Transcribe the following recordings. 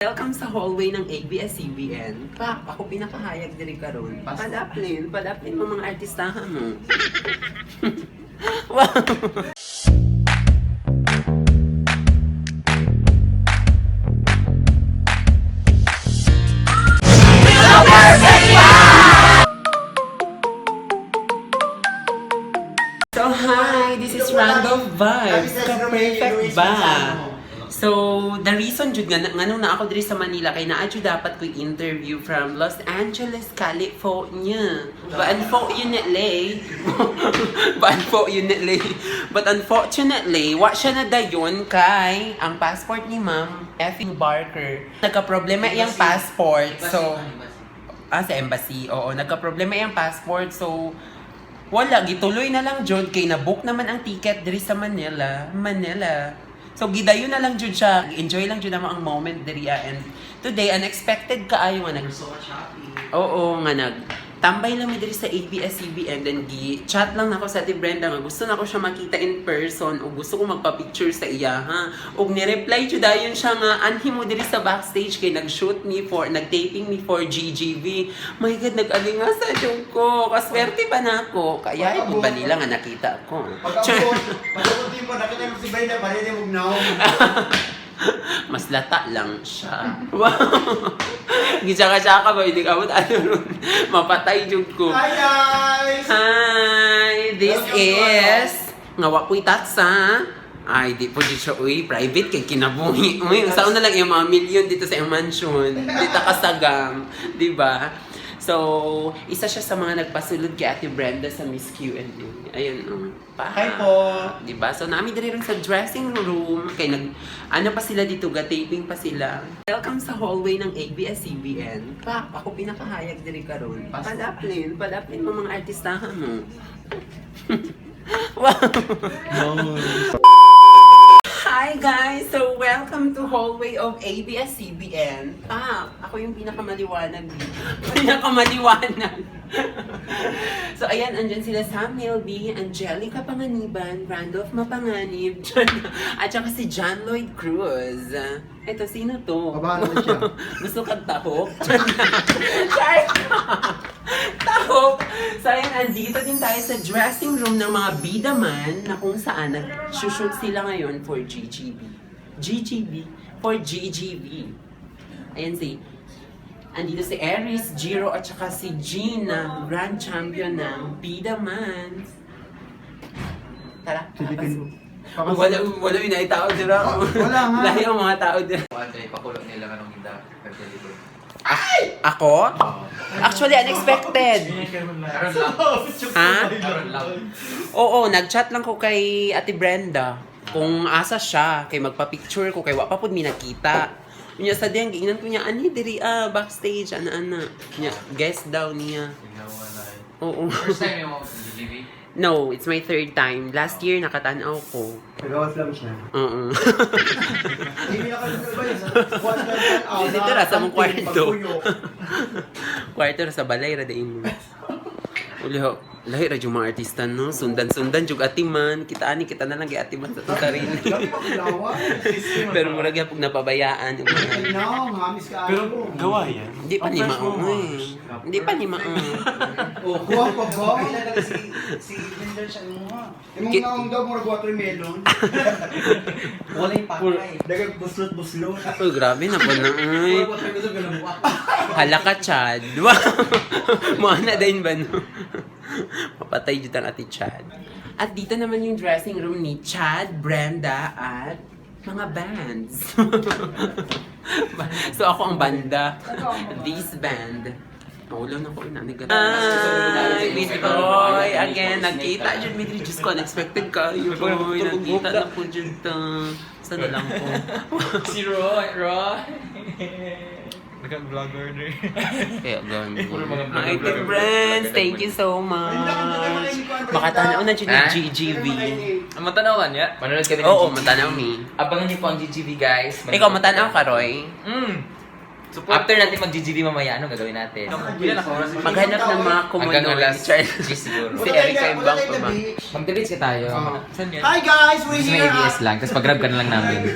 Welcome sa hallway ng ABS-CBN. Pak, ako pinakahayag diri karon. Padaplin mo mga artistahan mo. Wow! So hi, this is Random Vibes. Ka-perfect ba? So, the reason jud nga nganong na ako diri sa Manila kay naa jud dapat ko interview from Los Angeles, California. But unfortunately, wa siya na dayon kay ang passport ni Ma'am Effing Barker. Nagka-problema iyang passport. So, sa embassy. Oo, nagka-problema iyang passport. So, wala, gituloy na lang jud kay na-book naman ang ticket diri sa Manila. So, gidayon na lang jud siya. Enjoy lang jud naman ang moment diri and today unexpected kaayo nga Oo, nga tambay lang mi diri sa ABS-CBN then gi-chat lang nako sa Ate Brenda nga gusto nako siya makita in person o gusto ko magpa-picture sa iya ha. Og ni-reply jud dayon siya nga anhi mo diri sa backstage kay nag-taping me for GGV. My God, nag-alinga sa jud ko. Kaswerte pa nako. Kaya ito ba nila nga nakita ko. Pagkakunti mo, nakita mo si Brenda, parili mo gnaw. Mas lata lang siya. Wow! Gitsaka-tsaka ba? Hindi ka mo mapatay jud ko. Hi guys! Hi! This is ngawa po'y tatsa. Ay, di po dito siya, private kay kinabuhi. Saan na lang yung mga million dito sa yung mansion. Dito kasagang. Diba? So, isa siya sa mga nagpasulod kay Ate Brenda sa Miss Q&A. Ayun, Hi po! Diba? So, namin dali rin sa dressing room. Kay ano pa sila dito, taping pa sila. Welcome sa hallway ng ABS-CBN. Pak, ako pinakahayag dali karon. Padaplin mo mga artistahan mo. Wow! Hi guys! So, welcome to hallway of ABS-CBN. Ako yung pinakamaliwanag. So, ayan, andyan sila Samuel B, Angelica Panganiban, Randolph Mapanganib, at saka si John Lloyd Cruz. Eto, sino to? Babahan na siya. Gusto kang tahok? Tahok! So, ayan, andito din tayo sa dressing room ng mga bidaman na kung saan nag-shoot sila ngayon for GGV. Ayan andito si Aries, Jiro, at saka si Jean na grand champion ng bidaman. Tara, wala yung naitao dira. Wala nga. Lahi ang mga tao dira. Ipakulong nila ka nung hinda. Ay, ako? Actually, unexpected. Ha? Oo, nag-chat lang ko kay Ate Brenda kung asa siya, kay magpa-picture ko, kay wapa po mi nakita. Unya sa diyang, giinan ko niya, ani, diri backstage, ana. Guest daw niya. Oo. First time yung GGV? No, it's my third time. Last year, nakatanaw ko. Nagawas lang siya. Oo. Hindi na kayo ba yun? Dito ra sa mong kwarto. Kwarto ra sa balay ra dain mo. Uliho, lahi ra yung mga artista no, sundan jug atiman, kita na lang kay atiman sa sarili. Pero murag gyapon napabayaan yung mga. No, mamis ka. Pero gawa yan. Hindi pa ni maong. Hindi pa ni maong. Oh, kuha pa ba? Si Linder siya yung mga. Imong naong daw murag watermelon. Walay pakay. Dagang buslot-buslot. Oh, grabe na po na. Ay. Hala ka, Chad. Mana din ba no? Papatay dito ang Ate Chad. At dito naman yung dressing room ni Chad, Brenda, at mga bands. So ako ang banda. This band. Ulo na ko inanigat. Ay, Miss Boy, again, nagkita dyan, Midri. Diyos ko, unexpected ka. Boy, nagkita na po dyan. Saan na lang po? Si Roy. Nag-vlogger din. Kaya gano'n. Puro mga Hi, Team Friends! Thank you so much! Makatanaw na dyan yung GGV. Matanaw ka niya? Manonood ka din Oo, matanaw mi. Abangan niyo po ang GGV guys. Ikaw, matanaw ka, Roy? After natin mag-GGV mamaya, ano gagawin natin? Maghanap ng mga Hanggang kumuno. alas 10 siguro. Si Erica yung bang pa ba? Mag-debate ka tayo. Saan yan? Hi guys, we're Gusto may here. ABS lang, tapos pag-grab ka na lang namin.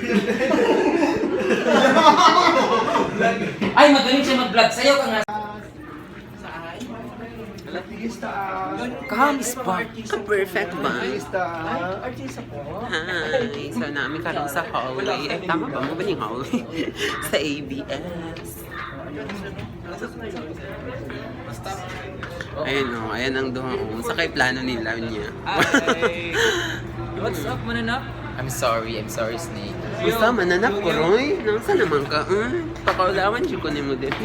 Ay, magaling siya mag-vlog. Sayo ka nga. Kamis ba? Ka-perfect ba? Hi! So, namin karoon sa hallway. Ay, tama ba? Mo ba yung hallway? Sa ABS. Ayun o, ayan ang doon. Sa kay plano nila niya. What's up, mananap? I'm sorry, Snake. Basta mananap ko, Roy. Nasa naman ka? Pakaulawan siya ko ni mo din.